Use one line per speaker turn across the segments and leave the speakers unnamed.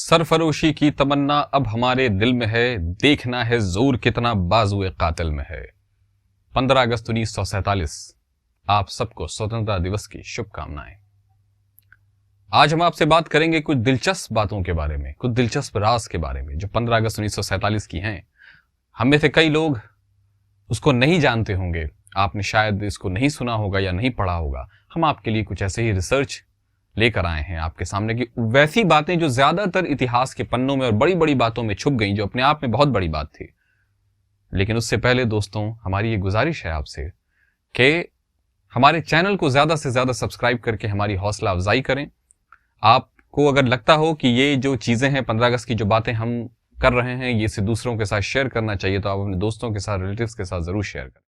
सरफरोशी की तमन्ना अब हमारे दिल में है, देखना है जोर कितना बाजुए कातिल में है। 15 अगस्त 1947 आप सबको स्वतंत्रता दिवस की शुभकामनाएं। आज हम आपसे बात करेंगे कुछ दिलचस्प बातों के बारे में, कुछ दिलचस्प राज के बारे में जो 15 अगस्त 1947 की हैं। हम में से कई लोग उसको नहीं जानते होंगे, आपने शायद इसको नहीं सुना होगा या नहीं पढ़ा होगा। हम आपके लिए कुछ ऐसे ही रिसर्च लेकर आए हैं आपके सामने की वैसी बातें जो ज्यादातर इतिहास के पन्नों में और बड़ी बड़ी बातों में छुप गई, जो अपने आप में बहुत बड़ी बात थी। लेकिन उससे पहले दोस्तों, हमारी ये गुजारिश है आपसे कि हमारे चैनल को ज्यादा से ज्यादा सब्सक्राइब करके हमारी हौसला अफजाई करें। आपको अगर लगता हो कि ये जो चीजें हैं, 15 अगस्त की जो बातें हम कर रहे हैं, ये से दूसरों के साथ शेयर करना चाहिए, तो आप अपने दोस्तों के साथ, रिलेटिव्स के साथ जरूर शेयर करें।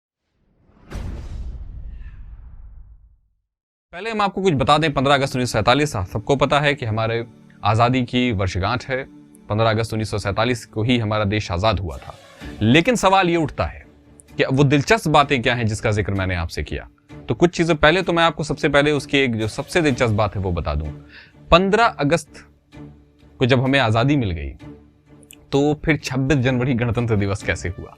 पहले हम आपको कुछ बता दें, 15 अगस्त 1947 सबको पता है कि हमारे आज़ादी की वर्षगांठ है। 15 अगस्त 1947 को ही हमारा देश आज़ाद हुआ था। लेकिन सवाल ये उठता है कि वो दिलचस्प बातें क्या हैं जिसका जिक्र मैंने आपसे किया। तो कुछ चीज़ें पहले तो मैं आपको सबसे पहले उसकी एक जो सबसे दिलचस्प बात है वो बता दूं। 15 अगस्त को जब हमें आज़ादी मिल गई तो फिर 26 जनवरी गणतंत्र दिवस कैसे हुआ?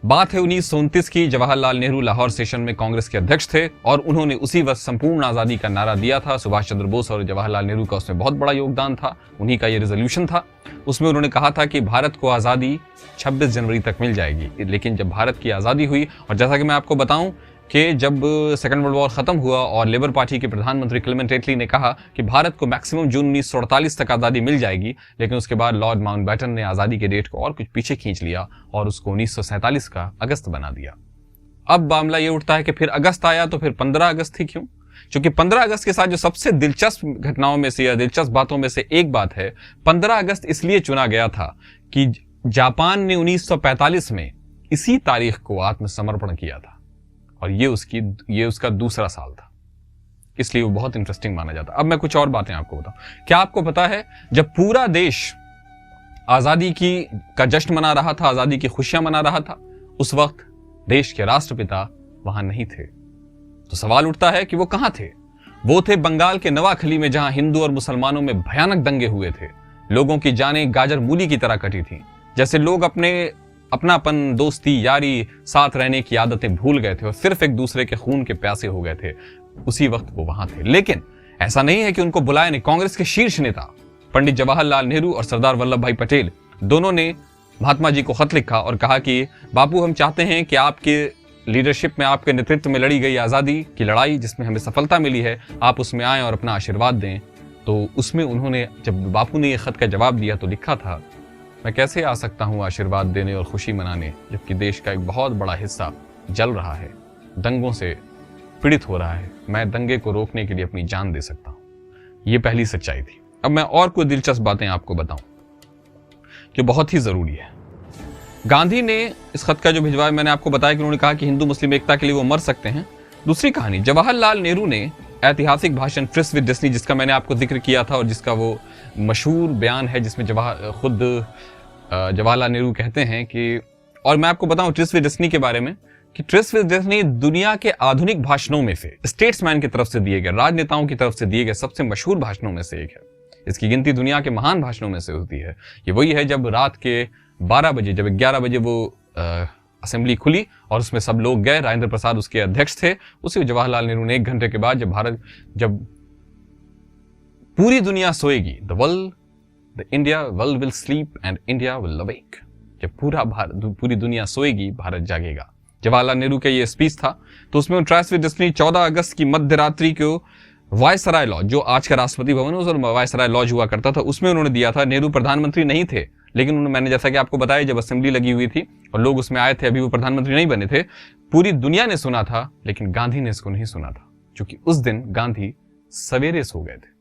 बात है 1929 की। जवाहरलाल नेहरू लाहौर सेशन में कांग्रेस के अध्यक्ष थे और उन्होंने उसी वक्त संपूर्ण आजादी का नारा दिया था। सुभाष चंद्र बोस और जवाहरलाल नेहरू का उसमें बहुत बड़ा योगदान था, उन्हीं का ये रेजोल्यूशन था। उसमें उन्होंने कहा था कि भारत को आजादी 26 जनवरी तक मिल जाएगी। लेकिन जब भारत की आजादी हुई, और जैसा कि मैं आपको बताऊं कि जब सेकेंड वर्ल्ड वॉर खत्म हुआ और लेबर पार्टी के प्रधानमंत्री क्लेमेंट एटली ने कहा कि भारत को मैक्सिमम जून 1948 तक आज़ादी मिल जाएगी, लेकिन उसके बाद लॉर्ड माउंटबेटन ने आज़ादी के डेट को और कुछ पीछे खींच लिया और उसको 1947 का अगस्त बना दिया। अब मामला ये उठता है कि फिर अगस्त आया तो फिर 15 अगस्त ही क्यों? क्योंकि 15 अगस्त के साथ जो सबसे दिलचस्प घटनाओं में से या दिलचस्प बातों में से एक बात है, 15 अगस्त इसलिए चुना गया था कि जापान ने 1945 में इसी तारीख को आत्मसमर्पण किया था और ये उसका दूसरा साल था, इसलिए वो बहुत इंटरेस्टिंग माना जाता। अब मैं कुछ और बातें आपको बताऊं। क्या आपको पता है जब पूरा देश आजादी का जश्न मना रहा था, आजादी की खुशियां मना रहा था, उस वक्त देश के राष्ट्रपिता वहां नहीं थे। तो सवाल उठता है कि वो कहां थे? वो थे बंगाल के नवाखली में, जहां हिंदू और मुसलमानों में भयानक दंगे हुए थे। लोगों की जानें गाजर मूली की तरह कटी थी। जैसे लोग अपनापन, दोस्ती, यारी, साथ रहने की आदतें भूल गए थे और सिर्फ एक दूसरे के खून के प्यासे हो गए थे। उसी वक्त वो वहां थे। लेकिन ऐसा नहीं है कि उनको बुलाया नहीं। कांग्रेस के शीर्ष नेता पंडित जवाहरलाल नेहरू और सरदार वल्लभ भाई पटेल दोनों ने महात्मा जी को खत लिखा और कहा कि बापू, हम चाहते हैं कि आपके लीडरशिप में, आपके नेतृत्व में लड़ी गई आजादी की लड़ाई जिसमें हमें सफलता मिली है, आप उसमें आए और अपना आशीर्वाद दें। तो उसमें उन्होंने, जब बापू ने यह खत का जवाब दिया तो लिखा था, मैं कैसे आ सकता हूं आशीर्वाद देने और खुशी मनाने, जबकि देश का एक बहुत बड़ा हिस्सा जल रहा है, दंगों से पीड़ित हो रहा है। मैं दंगे को रोकने के लिए अपनी जान दे सकता हूं। यह पहली सच्चाई थी। अब मैं और कुछ दिलचस्प बातें आपको बताऊं जो बहुत ही जरूरी है। गांधी ने इस खत का जो भिजवाया, मैंने आपको बताया कि उन्होंने कहा कि हिंदू मुस्लिम एकता के लिए वो मर सकते हैं। दूसरी कहानी, जवाहरलाल नेहरू ने ऐतिहासिक भाषण ट्रिस्ट विद डेस्टिनी, जिसका मैंने आपको जिक्र किया था और जिसका वो मशहूर बयान है जिसमें खुद जवाहरलाल नेहरू कहते हैं कि, और मैं आपको बताऊं ट्रिस्ट विद डेस्टिनी के बारे में, कि ट्रिस्ट विद डेस्टिनी दुनिया के आधुनिक भाषणों में से, स्टेट्समैन की तरफ से दिए गए, राजनेताओं की तरफ से दिए गए सबसे मशहूर भाषणों में से एक है। इसकी गिनती दुनिया के महान भाषणों में से होती है। ये वही है जब रात के 12 बजे, जब 11 बजे वो असेंबली खुली और उसमें सब लोग गए, राजेंद्र प्रसाद उसके अध्यक्ष थे। उसी जवाहरलाल नेहरू ने 1 घंटे के बाद, जब पूरी दुनिया सोएगी, the India world will sleep and India will awake, जब पूरी दुनिया सोएगी, भारत जागेगा। जवाहरलाल नेहरू का ये स्पीच था। तो उसमें ट्रिस्ट विद डेस्टिनी 14 अगस्त की मध्य रात्रि को वायसराय लॉज, जो आज का राष्ट्रपति भवन है, उस वायसराय लॉज हुआ करता था, उसमें उन्होंने दिया था। नेहरू प्रधानमंत्री नहीं थे, लेकिन मैंने जैसा कि आपको बताया, जब असेंबली लगी हुई थी और लोग उसमें आए थे, अभी वो प्रधानमंत्री नहीं बने थे, पूरी दुनिया ने सुना था, लेकिन गांधी ने इसको नहीं सुना था, क्योंकि उस दिन गांधी सवेरे सो गए थे।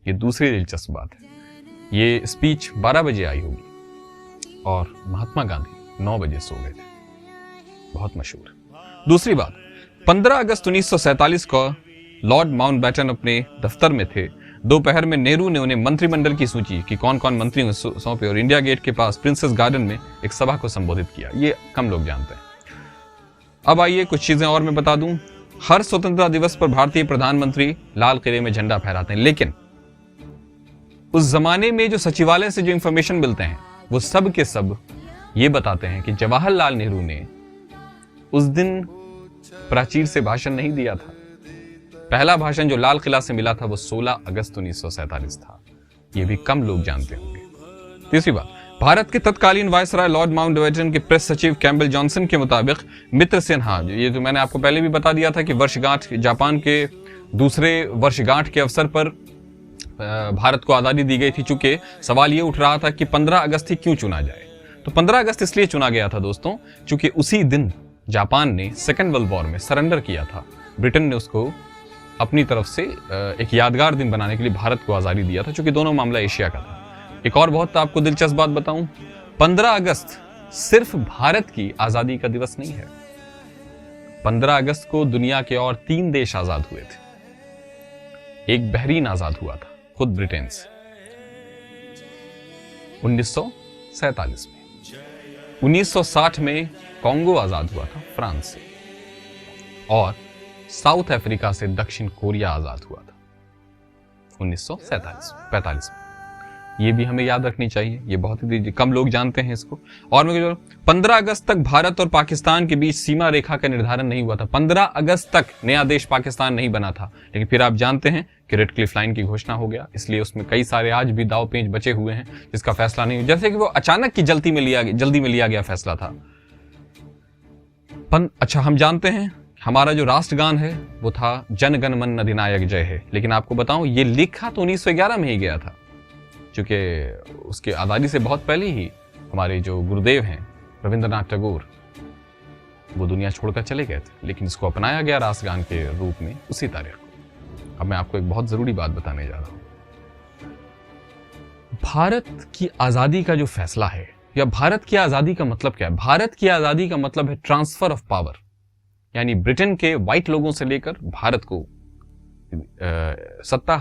ये दूसरी दिलचस्प बात है। ये स्पीच 12 बजे आई होगी और महात्मा गांधी 9 बजे सो गए थे। बहुत मशहूर। दूसरी बात, 15 अगस्त 1947 को लॉर्ड माउंटबेटन अपने दफ्तर में थे। दोपहर में नेहरू ने उन्हें मंत्रिमंडल की सूची कि कौन कौन मंत्री सौंपे और इंडिया गेट के पास प्रिंसेस गार्डन में एक सभा को संबोधित किया। ये कम लोग जानते हैं। अब आइए कुछ चीजें और मैं बता दूं। हर स्वतंत्रता दिवस पर भारतीय प्रधानमंत्री लाल किले में झंडा फहराते हैं, लेकिन उस जमाने में जो सचिवालय से जो इंफॉर्मेशन मिलते हैं वो सब के सब ये बताते हैं कि जवाहरलाल नेहरू ने उस दिन प्राचीर से भाषण नहीं दिया था। पहला भाषण जो लाल किला से मिला था वो 16 अगस्त 1947 था। ये भी कम लोग जानते होंगे। तीसरी बात, भारत के तत्कालीन वायसराय लॉर्ड माउंटबेटन के प्रेस सचिव कैम्पबेल जॉनसन के मुताबिक मित्र सिन्हा, ये तो मैंने आपको पहले भी बता दिया था कि वर्षगांठ, जापान के दूसरे वर्षगांठ के अवसर पर भारत को आज़ादी दी गई थी। चूंकि सवाल ये उठ रहा था कि 15 अगस्त ही क्यों चुना जाए, तो 15 अगस्त इसलिए चुना गया था दोस्तों चूंकि उसी दिन जापान ने सेकेंड वर्ल्ड वॉर में सरेंडर किया था। ब्रिटेन ने उसको अपनी तरफ से एक यादगार दिन बनाने के लिए भारत को आज़ादी दिया था, चूंकि दोनों मामला एशिया का था। एक और बहुत आपको दिलचस्प बात बताऊं, 15 अगस्त सिर्फ भारत की आज़ादी का दिवस नहीं है। 15 अगस्त को दुनिया के और 3 देश आज़ाद हुए थे। एक बहरीन आज़ाद हुआ था खुद ब्रिटेन से 1947 में। 1960 में कॉन्गो आज़ाद हुआ था फ्रांस से, और साउथ अफ्रीका से दक्षिण कोरिया आज़ाद हुआ था 1945 में। ये भी हमें याद रखनी चाहिए, ये बहुत ही कम लोग जानते हैं इसको। और मैं 15 अगस्त तक भारत और पाकिस्तान के बीच सीमा रेखा का निर्धारण नहीं हुआ था। 15 अगस्त तक नया देश पाकिस्तान नहीं बना था, लेकिन फिर आप जानते हैं कि रेड क्लिफ लाइन की घोषणा हो गया, इसलिए उसमें कई सारे आज भी दाव पेंच बचे हुए हैं जिसका फैसला नहीं हुआ। जैसे कि वो अचानक की जल्दी में लिया गया फैसला था। अच्छा, हम जानते हैं हमारा जो राष्ट्रगान है वो था जन गण मन अधिनायक जय है, लेकिन आपको बताऊं ये लिखा तो 1911 में ही गया था, क्योंकि उसके आज़ादी से बहुत पहले ही हमारे जो गुरुदेव हैं रविंद्रनाथ टैगोर वो दुनिया छोड़कर चले गए थे, लेकिन इसको अपनाया गया राष्ट्रगान के रूप में उसी तारीख को। अब मैं आपको एक बहुत जरूरी बात बताने जा रहा हूं। भारत की आज़ादी का जो फैसला है, या भारत की आज़ादी का मतलब क्या है? भारत की आज़ादी का मतलब है ट्रांसफर ऑफ पावर, यानी ब्रिटेन के व्हाइट लोगों से लेकर भारत को सत्ता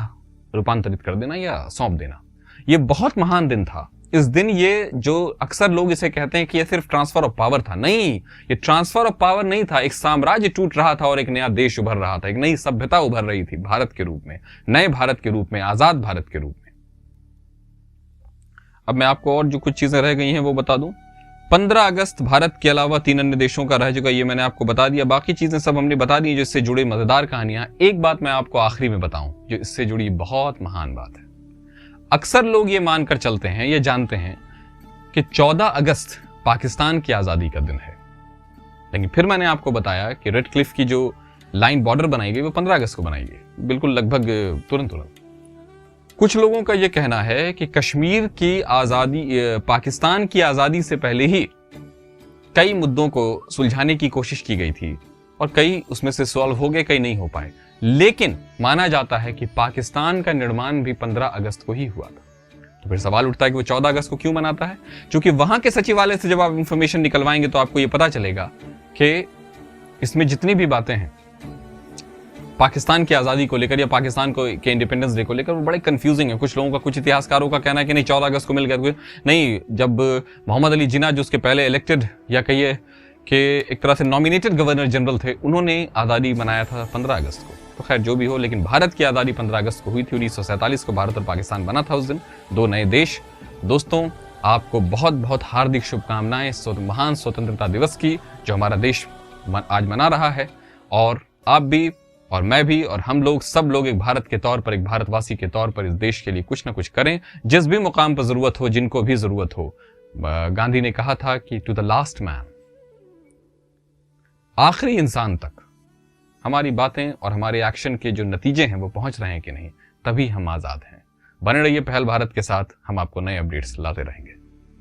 रूपांतरित कर देना या सौंप देना। ये बहुत महान दिन था। इस दिन ये जो अक्सर लोग इसे कहते हैं कि ये सिर्फ ट्रांसफर ऑफ पावर था, नहीं, ये ट्रांसफर ऑफ पावर नहीं था। एक साम्राज्य टूट रहा था और एक नया देश उभर रहा था, एक नई सभ्यता उभर रही थी भारत के रूप में, नए भारत के रूप में, आजाद भारत के रूप में। अब मैं आपको और जो कुछ चीजें रह गई हैं वो बता दूं। 15 अगस्त भारत के अलावा 3 अन्य देशों का रह चुका, ये मैंने आपको बता दिया। बाकी चीजें सब हमने बता दी जो इससे जुड़े मजेदार कहानियां। एक बात मैं आपको आखिरी में बताऊं जो इससे जुड़ी बहुत महान बात है। अक्सर लोग ये मानकर चलते हैं, ये जानते हैं कि 14 अगस्त पाकिस्तान की आजादी का दिन है, लेकिन फिर मैंने आपको बताया कि रेड क्लिफ की जो लाइन बॉर्डर बनाई गई वो 15 अगस्त को बनाई गई, बिल्कुल लगभग तुरंत। कुछ लोगों का यह कहना है कि कश्मीर की आजादी, पाकिस्तान की आजादी से पहले ही कई मुद्दों को सुलझाने की कोशिश की गई थी और कई उसमें से सॉल्व हो गए, कई नहीं हो पाए। लेकिन माना जाता है कि पाकिस्तान का निर्माण भी 15 अगस्त को ही हुआ था। तो फिर सवाल उठता है कि वो 14 अगस्त को क्यों मनाता है? क्योंकि वहां के सचिवालय से जब आप इंफॉर्मेशन निकलवाएंगे तो आपको ये पता चलेगा कि इसमें जितनी भी बातें हैं पाकिस्तान की आज़ादी को लेकर या पाकिस्तान को के इंडिपेंडेंस डे को लेकर वो बड़े कंफ्यूजिंग है। कुछ लोगों का, कुछ इतिहासकारों का कहना है कि नहीं 14 अगस्त को मिल गया। नहीं, जब मोहम्मद अली जिन्ना जो उसके पहले इलेक्टेड या कहिए कि एक तरह से नॉमिनेटेड गवर्नर जनरल थे, उन्होंने आज़ादी मनाया था 15 अगस्त को। तो खैर जो भी हो, लेकिन भारत की आज़ादी 15 अगस्त को हुई थी। 1947 को भारत और पाकिस्तान बना था उस दिन, 2 नए देश। दोस्तों, आपको बहुत बहुत हार्दिक शुभकामनाएं इस महान स्वतंत्रता दिवस की जो हमारा देश आज मना रहा है। और आप भी और मैं भी और हम लोग, सब लोग एक भारत के तौर पर, एक भारतवासी के तौर पर इस देश के लिए कुछ ना कुछ करें, जिस भी मुकाम पर जरूरत हो, जिनको भी जरूरत हो। गांधी ने कहा था कि टू द लास्ट मैन, आखिरी इंसान तक हमारी बातें और हमारे एक्शन के जो नतीजे हैं वो पहुंच रहे हैं कि नहीं, तभी हम आजाद हैं। बने रहिए पहल भारत के साथ, हम आपको नए अपडेट्स लाते रहेंगे।